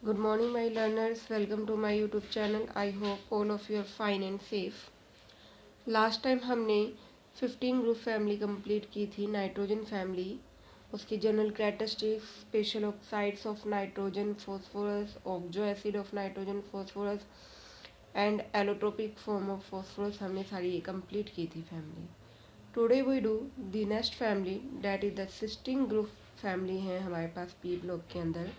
Good morning, my learners. Welcome to my YouTube channel. I hope all of you are fine and safe. Last time हमने 15 group family complete की थी, nitrogen family, उसकी general characteristics, special oxides of nitrogen phosphorus, oxo acid of nitrogen phosphorus and allotropic form of phosphorus, हमने सारी ये complete की थी family. Today we do the next family, that is the sixteen group family है हमारे पास P block के अंदर.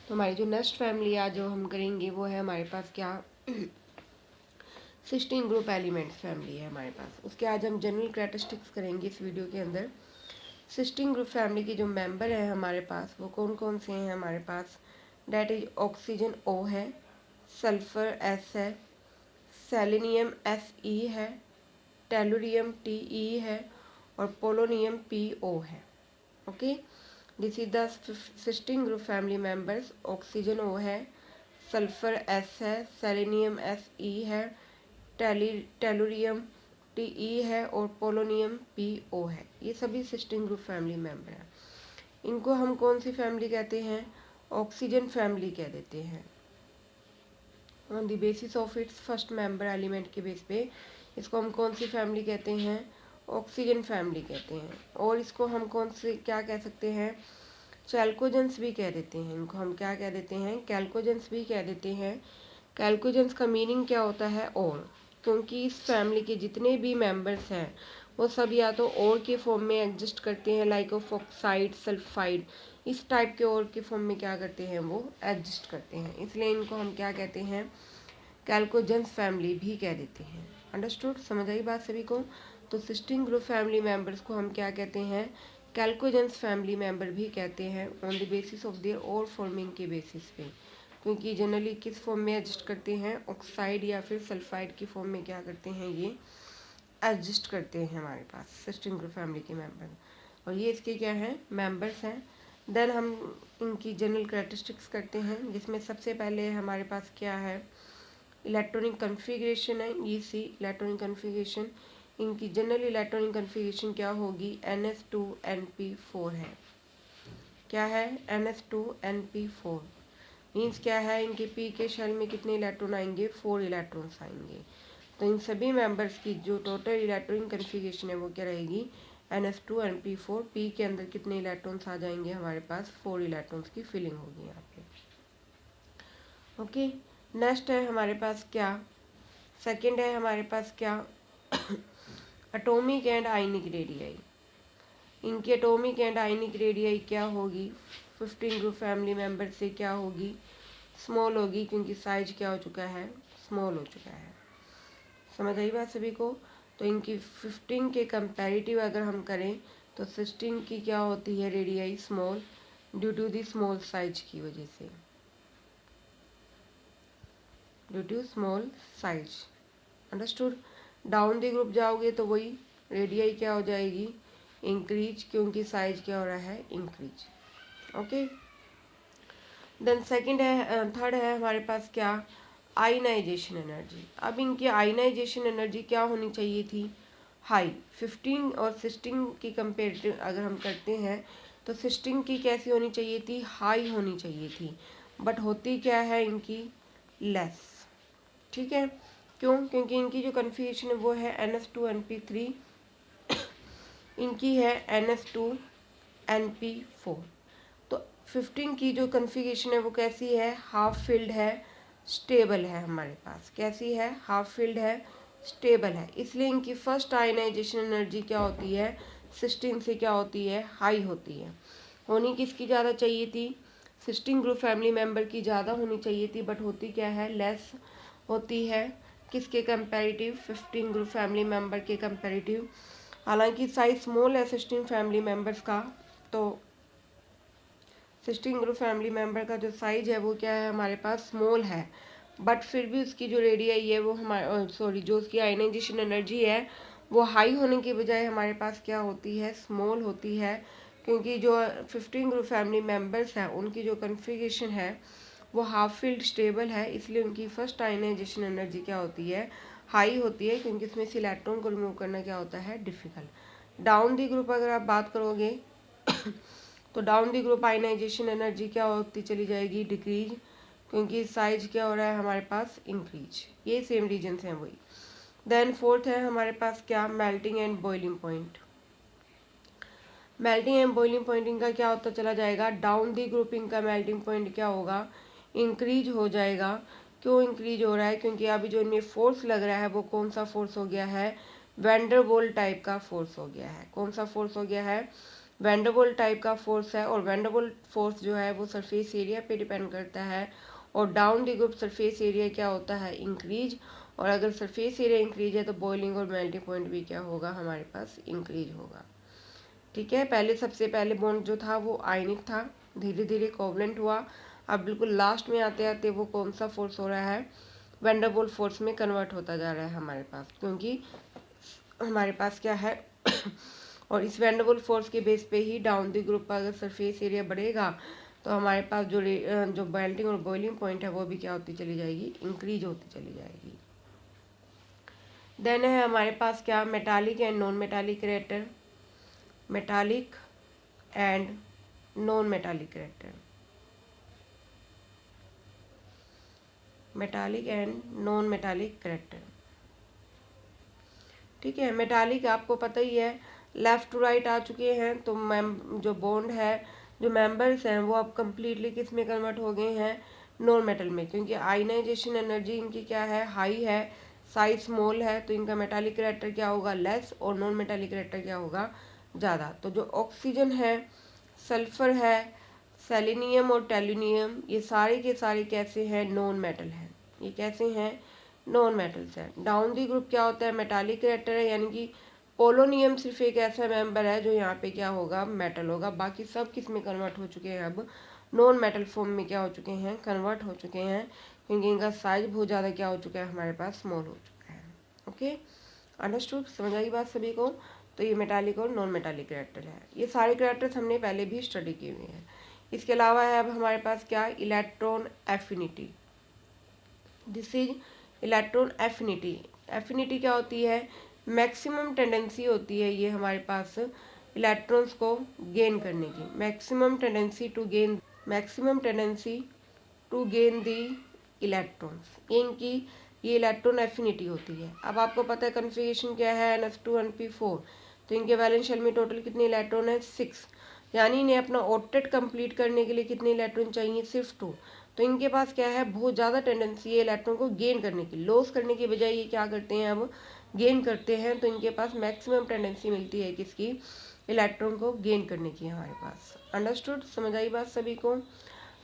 तो हमारी जो नेक्स्ट फैमिली आज जो हम करेंगे वो है हमारे पास क्या, सिस्टीन ग्रुप एलिमेंट्स फैमिली है हमारे पास. उसके आज हम जनरल कैरेक्टरिस्टिक्स करेंगे इस वीडियो के अंदर. सिस्टीन ग्रुप फैमिली के जो मेंबर हैं हमारे पास वो कौन कौन से हैं हमारे पास, डैट इज ऑक्सीजन O है, सल्फर S है, सेलेनियम Fe है, टेलुरियम Te है और पोलोनियम PO है. Okay, this is the sixteen group family members. Oxygen O है, सल्फर S है, सेलेनियम Fe है, टेलुरियम Te है और पोलोनियम PO है. ये सभी सिस्टीन ग्रुप फैमिली मेंबर हैं. इनको हम कौन सी फैमिली कहते हैं, ऑक्सीजन फैमिली कह देते हैं. On the basis of its first member element के बेस पे इसको हम कौन सी फैमिली कहते हैं, ऑक्सीजन फैमिली कहते हैं. और इसको हम कौन से क्या कह सकते हैं, कैल्कोजेंस भी कह देते हैं. इनको हम क्या कह देते हैं, कैल्कोजेंस भी कह देते हैं. कैल्कोजेंस का मीनिंग क्या होता है, और, क्योंकि इस फैमिली के जितने भी मेंबर्स हैं वो सब या तो और के फॉर्म में एग्जिस्ट करते हैं, लाइक ऑफ ऑक्साइड, सल्फाइड, इस टाइप के और के फॉर्म में क्या करते हैं, वो एग्जिस्ट करते हैं. इसलिए इनको हम क्या कहते हैं, कैल्कोजेंस फैमिली भी कह देते हैं. अंडरस्टूड, समझ आई बात सभी को. तो सिस्टीन ग्रुप फैमिली मेंबर्स को हम क्या कहते हैं, कैल्कोजेंस फैमिली मेंबर भी कहते हैं, on the basis of their और फॉर्मिंग के बेसिस पे. क्योंकि जनरली किस फॉर्म में एडजस्ट करते हैं, ऑक्साइड या फिर सल्फाइड की फॉर्म में क्या करते हैं, ये एडजस्ट करते हैं हमारे पास सिस्टीन ग्रुप फैमिली के मेंबर. और ये इसके क्या हैं, मेंबर्स हैं. देन हम इनकी जनरल कैरेक्टरिस्टिक्स करते हैं, जिसमें सबसे पहले हमारे पास क्या है, इलेक्ट्रॉनिक कन्फिग्रेशन है. ये सी इलेक्ट्रॉनिक कन्फिग्रेशन, इनकी जनरल इलेक्ट्रॉनिक कन्फिग्रेशन क्या होगी, NS2NP4 है. क्या है, NS2NP4 मीन्स क्या है, इनके पी के शेल में कितने इलेक्ट्रॉन आएंगे, 4 इलेक्ट्रॉन्स आएंगे. तो इन सभी मेंबर्स की जो टोटल इलेक्ट्रॉनिक कन्फिग्रेशन है वो क्या रहेगी, NS2NP4. पी के अंदर कितने इलेक्ट्रॉन्स आ जाएंगे हमारे पास, 4 इलेक्ट्रॉन्स की फिलिंग होगी यहाँ पे. ओके, नेक्स्ट है हमारे पास क्या, सेकेंड है हमारे पास क्या, एटॉमिक एंड आयनिक रेडियाई. इनकी एटॉमिक एंड आयनिक रेडियाई क्या होगी, 15 ग्रुप फैमिली मेंबर से क्या होगी, स्मॉल होगी, क्योंकि साइज क्या हो चुका है, स्मॉल हो चुका है. समझ आई बात सभी को. तो इनकी 15 के कंपैरेटिव अगर हम करें तो 16 की क्या होती है, radii small, due to the small size की वजह से, due to small size. Understood. Down the group जाओगे तो वही रेडियाई क्या हो जाएगी, इंक्रीज, क्योंकि साइज क्या हो रहा है, इंक्रीज. ओके. देन सेकंड है, थर्ड है हमारे पास क्या, आयनाइजेशन एनर्जी. अब इनकी आयनाइजेशन एनर्जी क्या होनी चाहिए थी, हाई. 15 और 16 की कंपेरेटिव अगर हम करते हैं तो 16 की कैसी होनी चाहिए थी, हाई होनी चाहिए थी. बट होती क्या है इनकी, लेस. ठीक है, क्यों, क्योंकि इनकी जो कन्फिग्रेशन है वो है NS2NP3, इनकी है NS2NP4. तो 15 की जो कन्फिगरेशन है वो कैसी है, हाफ फिल्ड है, स्टेबल है हमारे पास. कैसी है, हाफ फिल्ड है, स्टेबल है. इसलिए इनकी फर्स्ट आयनाइजेशन एनर्जी क्या होती है, 16 से क्या होती है, हाई होती है. होनी किसकी ज़्यादा चाहिए थी, 16 ग्रुप फैमिली मेंबर की ज़्यादा होनी चाहिए थी, बट होती क्या है, लेस होती है. किसके कंपैरेटिव, 15 ग्रुप फैमिली मेंबर के कंपैरेटिव. हालांकि साइज स्मॉल है 16 फैमिली मेंबर्स का, तो 16 ग्रुप फैमिली मेंबर का जो साइज है वो क्या है हमारे पास, स्मॉल है. बट फिर भी उसकी जो रेडियाई है वो हमारे, सॉरी, जो उसकी आयनाइजेशन एनर्जी है वो हाई होने के बजाय हमारे पास क्या होती है, स्मॉल होती है. क्योंकि जो 15 ग्रुप फैमिली मेंबर्स हैं उनकी जो कन्फिग्रेशन है वो हाफ फील्ड स्टेबल है, इसलिए उनकी फर्स्ट आयनाइजेशन एनर्जी क्या होती है, हाई होती है, क्योंकि इसमें से इलेक्ट्रॉन को रिमूव करना क्या होता है, डिफिकल्ट. डाउन दी ग्रुप अगर आप बात करोगे तो down the group ionisation energy क्या होती चली जाएगी, डिक्रीज. क्योंकि साइज क्या हो रहा है हमारे पास, इंक्रीज। ये सेम रीजन्स हैं वही। देन फोर्थ है हमारे पास क्या, melting and boiling point. Melting and boiling point इनका क्या होता चला जाएगा, डाउन दी ग्रुप इनका मेल्टिंग पॉइंट क्या होगा, इंक्रीज हो जाएगा। क्यों इंक्रीज हो रहा है, क्योंकि अभी जो इनमें फोर्स लग रहा है वो कौन सा फोर्स हो गया है, वैंडरवोल्ट टाइप का फोर्स हो गया है। कौन सा फोर्स हो गया है, वैंडरवोल्ट टाइप का फोर्स है। और वैंडरवोल्ट फोर्स जो है वो सरफेस एरिया पे डिपेंड करता है। और down the group surface area क्या होता है, इंक्रीज। और अगर सरफेस एरिया इंक्रीज है तो बॉइलिंग और मेल्टिंग पॉइंट भी क्या होगा हमारे पास, इंक्रीज होगा। ठीक है, पहले सबसे पहले बॉन्ड जो था वो आयनिक था, धीरे धीरे कोवलेंट हुआ। अब बिल्कुल लास्ट में आते आते वो कौन सा फोर्स हो रहा है, वैंडरवोल्ट फोर्स में कन्वर्ट होता जा रहा है हमारे पास, क्योंकि हमारे पास क्या है और इस वैंडरवोल्ट फोर्स के बेस पे ही डाउन द ग्रुप का अगर सरफेस एरिया बढ़ेगा तो हमारे पास जो मेल्टिंग और बॉइलिंग पॉइंट है वो भी क्या होती चली जाएगी, इंक्रीज होती चली जाएगी। देन है हमारे पास क्या, metallic and non metallic reactor. Metallic and non metallic reactor, metallic and non metallic reactor. ठीक है, मेटालिक आपको पता ही है, लेफ्ट टू राइट आ चुके हैं तो जो बॉन्ड है, जो मेंबर्स हैं वो अब कम्प्लीटली किस में कन्वर्ट हो गए हैं, नॉन मेटल में, क्योंकि आयनाइजेशन एनर्जी इनकी क्या है, हाई है, साइज स्मॉल है, तो इनका मेटालिक रिएक्टर क्या होगा, लेस, और नॉन मेटालिक रिएक्टर क्या होगा, ज़्यादा। तो जो ऑक्सीजन है, सल्फर है, सेलेनियम और टेलुनियम, ये सारे के सारे कैसे हैं, नॉन मेटल हैं। ये कैसे हैं, नॉन मेटल्स है। डाउन दी ग्रुप क्या होता है, मेटालिक रिएक्टर है, यानी कि पोलोनियम सिर्फ एक ऐसा मेंबर है जो यहाँ पे क्या होगा, मेटल होगा। बाकी सब किस में कन्वर्ट हो चुके हैं, अब नॉन मेटल फॉर्म में क्या हो चुके हैं, कन्वर्ट हो चुके हैं, क्योंकि इनका साइज बहुत ज़्यादा क्या हो चुका है, हमारे पास स्मॉल हो चुका है। ओके, अंडरस्टूड, समझ आई बात सभी को। तो ये मेटालिक और नॉन मेटालिक रिएक्टर है। ये सारे रिएक्टर्स हमने पहले भी स्टडी किए हुए हैं। इसके अलावा है अब हमारे पास क्या, electron affinity. This is electron affinity. Affinity क्या होती है, मैक्सिमम टेंडेंसी होती है ये हमारे पास इलेक्ट्रॉन्स को गेन करने की, maximum tendency to gain, maximum tendency to gain the electrons, इनकी ये इलेक्ट्रॉन एफिनिटी होती है। अब आपको पता है कन्फिगरेशन क्या है, NF2 NP4, तो इनके वैलेंस शेल में टोटल कितने इलेक्ट्रॉन है, 6, यानी इन्हें अपना ऑक्टेट कंप्लीट करने के लिए कितने इलेक्ट्रॉन चाहिए, सिर्फ 2। तो इनके पास क्या है, बहुत ज़्यादा टेंडेंसी है इलेक्ट्रॉन को गेन करने की, लॉस करने की बजाय ये क्या करते हैं, अब गेन करते हैं। तो इनके पास मैक्सिमम टेंडेंसी मिलती है किसकी, इलेक्ट्रॉन को गेन करने की हमारे पास। अंडरस्टूड, समझ आई बात सभी को।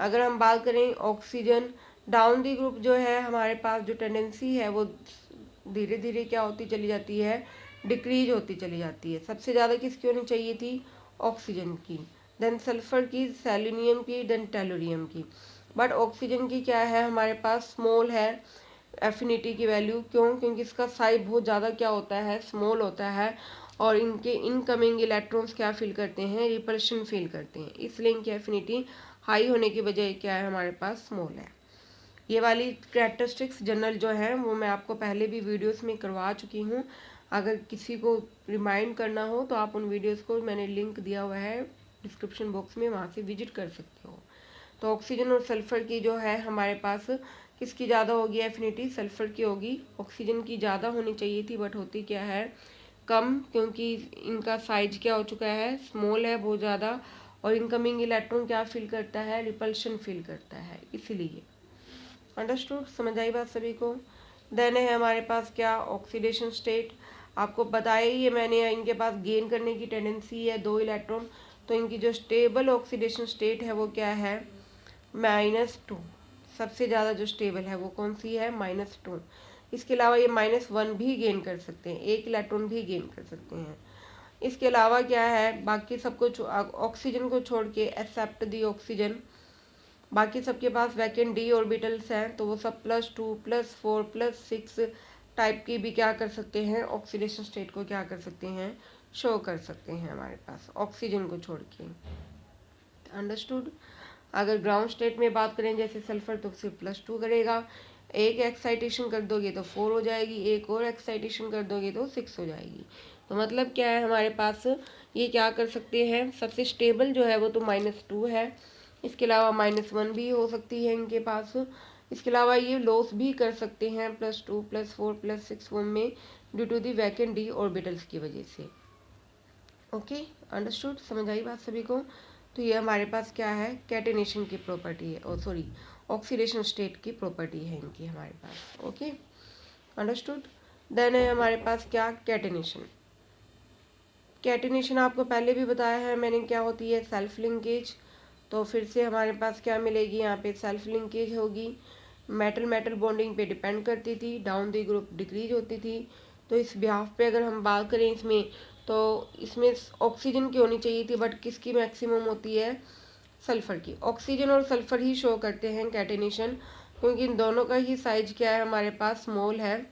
अगर हम बात करें ऑक्सीजन, डाउन दी ग्रुप जो है हमारे पास जो टेंडेंसी है वो धीरे धीरे क्या होती चली जाती है, डिक्रीज होती चली जाती है। सबसे ज़्यादा किसकी होनी चाहिए थी, ऑक्सीजन की, देन सल्फर की, सेलेनियम की, देन टेलुरियम की। बट ऑक्सीजन की क्या है हमारे पास, स्मॉल है एफिनिटी की वैल्यू। क्यों, क्योंकि इसका साइज बहुत ज़्यादा क्या होता है, स्मॉल होता है, और इनके इनकमिंग इलेक्ट्रॉन्स क्या फील करते हैं, रिपल्शन फील करते हैं, इसलिए इनकी एफिनिटी हाई होने की बजाय क्या है हमारे पास, स्मॉल है। ये वाली कैरेक्टरिस्टिक्स जनरल जो है वो मैं आपको पहले भी वीडियोस में करवा चुकी हूँ। अगर किसी को रिमाइंड करना हो तो आप उन वीडियोस को, मैंने लिंक दिया हुआ है डिस्क्रिप्शन बॉक्स में, वहाँ से विजिट कर सकते हो। तो ऑक्सीजन और सल्फर की जो है हमारे पास किसकी ज़्यादा होगी एफिनिटी, सल्फर की होगी। ऑक्सीजन की ज़्यादा होनी चाहिए थी बट होती क्या है, कम, क्योंकि इनका साइज क्या हो चुका है, स्मॉल है बहुत ज़्यादा, और इनकमिंग इलेक्ट्रॉन क्या फील करता है, रिपल्शन फील करता है, इसीलिए। अंडरस्टूड, समझ आई बात सभी को। देन है हमारे पास क्या, ऑक्सीडेशन स्टेट। आपको बताया ही है मैंने, इनके पास गेन करने की टेंडेंसी है 2 इलेक्ट्रॉन, तो इनकी जो स्टेबल ऑक्सीडेशन स्टेट है वो क्या है, -2। सबसे ज़्यादा जो स्टेबल है वो कौन सी है, -2। इसके अलावा ये -1 भी गेन कर सकते हैं, 1 इलेक्ट्रॉन भी गेन कर सकते हैं। इसके अलावा क्या है, बाकी सबको ऑक्सीजन को छोड़ के, एक्सेप्ट दी ऑक्सीजन, बाकी सबके पास वैकेंट डी ऑर्बिटल्स हैं, तो वो सब +2 +4 +6 टाइप की भी क्या कर सकते हैं, ऑक्सीडेशन स्टेट को क्या कर सकते हैं, शो कर सकते हैं हमारे पास, ऑक्सीजन को छोड़ के। अंडरस्टूड। अगर ग्राउंड स्टेट में बात करें जैसे सल्फर, तो सिर्फ +2 करेगा, एक एक्साइटेशन कर दोगे तो 4 हो जाएगी, एक और एक्साइटेशन कर दोगे तो 6 हो जाएगी। तो मतलब क्या है हमारे पास, ये क्या कर सकते हैं, सबसे स्टेबल जो है वो तो -2 है, इसके अलावा -1 भी हो सकती है इनके पास। इसके अलावा ये लॉस भी कर सकते हैं +2 +4 +6 फॉर्म में due to the vacant d orbitals की वजह से। ओके, अंडरस्टूड, समझ आई बात सभी को। तो ये हमारे पास क्या है, कैटेनेशन की प्रॉपर्टी है, और सॉरी ऑक्सीडेशन स्टेट की प्रॉपर्टी है इनकी हमारे पास। Okay, understood. देन है हमारे पास क्या, कैटेनेशन। कैटेनेशन आपको पहले भी बताया है मैंने क्या होती है, सेल्फ लिंकेज। तो फिर से हमारे पास क्या मिलेगी यहाँ पे, सेल्फ लिंकेज होगी। मेटल मेटल बॉन्डिंग पे डिपेंड करती थी, डाउन द ग्रुप डिक्रीज होती थी। तो इस बिहाफ पे अगर हम बात करें इसमें, तो इसमें ऑक्सीजन की होनी चाहिए थी, बट किसकी मैक्सिमम होती है, सल्फर की। ऑक्सीजन और सल्फर ही शो करते हैं कैटेनेशन, क्योंकि इन दोनों का ही साइज क्या है हमारे पास, स्मॉल है।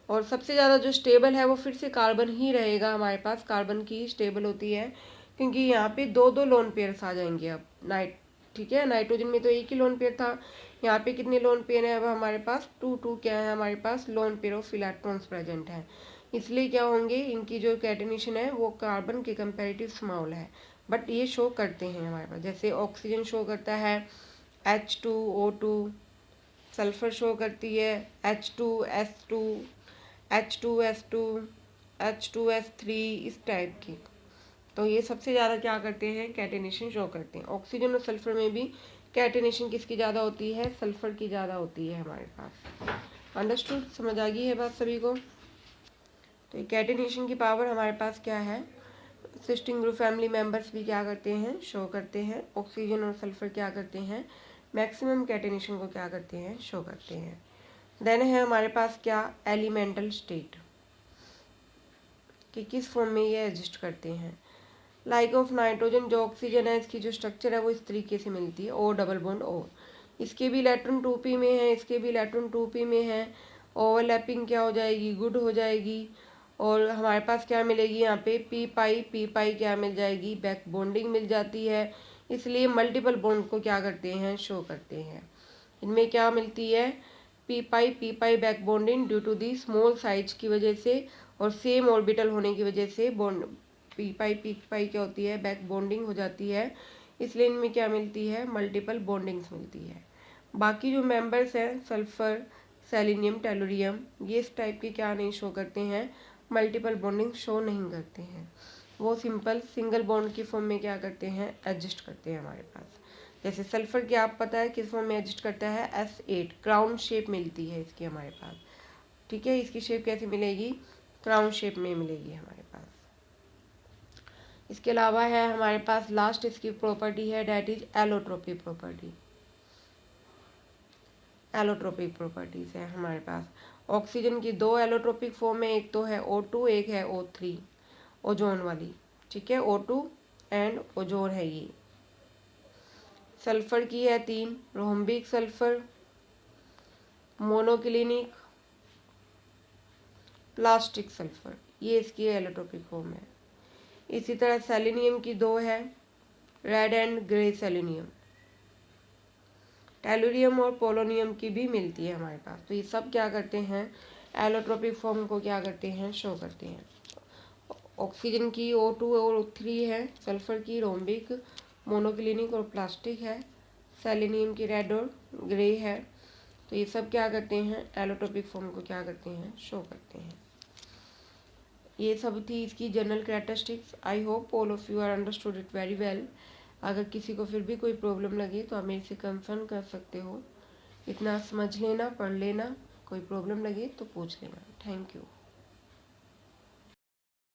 और सबसे ज़्यादा जो स्टेबल है वो फिर से कार्बन ही रहेगा हमारे पास, कार्बन की ही स्टेबल होती है, क्योंकि यहाँ पे दो दो लोन पेयर्स आ जाएंगे अब ठीक है, नाइट्रोजन में तो एक ही लोन पेयर था, यहाँ पे कितने लोन पेयर है अब हमारे पास, 2 क्या है हमारे पास, lone pair of electrons present है। इसलिए क्या होंगे, इनकी जो कैटेनेशन है वो कार्बन के कंपेरेटिव स्मॉल है, बट ये शो करते हैं हमारे पास। जैसे ऑक्सीजन शो करता है H2O2, सल्फर शो करती है H2S2, H2S2, H2S3, इस टाइप की। तो ये सबसे ज़्यादा क्या करते हैं, कैटेनेशन शो करते हैं। ऑक्सीजन और सल्फर में भी कैटेनेशन किसकी ज़्यादा होती है, सल्फर की ज़्यादा होती है हमारे पास। अंडरस्टूड, समझ आ गई है बात सभी को। तो कैटेनेशन की पावर हमारे पास क्या है, सिस्टीन ग्रुप फैमिली मेंबर्स भी क्या करते हैं, शो करते हैं। ऑक्सीजन और सल्फर क्या करते हैं, मैक्सिमम कैटेनेशन को क्या करते हैं, शो करते हैं। देन है हमारे पास क्या, एलिमेंटल स्टेट, कि किस फॉर्म में ये एग्जिस्ट करते हैं। लाइक ऑफ नाइट्रोजन, जो ऑक्सीजन है इसकी जो स्ट्रक्चर है वो इस तरीके से मिलती है, O डबल बॉन्ड O। इसके भी इलेक्ट्रॉन 2p में है, इसके भी इलेक्ट्रॉन 2p में है। ओवरलैपिंग क्या हो जाएगी, गुड हो जाएगी। और हमारे पास क्या मिलेगी यहाँ पे, p पाई क्या मिल जाएगी, बैक बॉन्डिंग मिल जाती है। इसलिए मल्टीपल बॉन्ड को क्या करते हैं, शो करते हैं। इनमें क्या मिलती है, p pi back bonding due to the small size की वजह से और सेम ऑर्बिटल होने की वजह से बॉन्ड पी पाई क्या होती है, बैक बॉन्डिंग हो जाती है। इसलिए इनमें क्या मिलती है, मल्टीपल बॉन्डिंग्स मिलती है। बाकी जो मेंबर्स हैं, सल्फर, सेलेनियम, टेलुरियम, ये इस टाइप के क्या नहीं शो करते हैं, मल्टीपल बॉन्डिंग शो नहीं करते हैं। वो सिंपल सिंगल बॉन्ड की फॉर्म में क्या करते हैं, एडजस्ट करते हैं हमारे पास। जैसे सल्फर की आप पता है किस फॉर्म में एडजस्ट करता है, S8, क्राउन शेप मिलती है इसकी हमारे पास। ठीक है, इसकी शेप कैसे मिलेगी, क्राउन शेप में मिलेगी हमारे पास। इसके अलावा है हमारे पास लास्ट इसकी प्रॉपर्टी है, that is allotropic property. Allotropic properties है हमारे पास। ऑक्सीजन की दो एलोट्रोपिक फॉर्म है, एक तो है O2, एक है O3, ओजोन वाली। ठीक है, O2 एंड ओजोन है ये। सल्फर की है 3, rhombic sulphur, monoclinic, plastic sulphur, ये इसकी एलोट्रोपिक फॉर्म है। इसी तरह सेलेनियम की 2 है, red and grey selenium. Tellurium और पोलोनियम की भी मिलती है हमारे पास। तो ये सब क्या करते हैं, एलोट्रोपिक फॉर्म को क्या करते हैं, शो करते हैं। ऑक्सीजन की O2 और O3 है, सल्फर की रोम्बिक, मोनोक्लिनिक और प्लास्टिक है, सेलेनियम की रेड और ग्रे है। तो ये सब क्या करते हैं, एलोट्रोपिक फॉर्म को क्या करते हैं, शो करते हैं। ये सब थी इसकी general characteristics. I hope all of you are understood it very well. अगर किसी को फिर भी कोई प्रॉब्लम लगे तो आप मेरे से कंसर्न कर सकते हो। इतना समझ लेना, पढ़ लेना, कोई प्रॉब्लम लगे तो पूछ लेना। Thank you.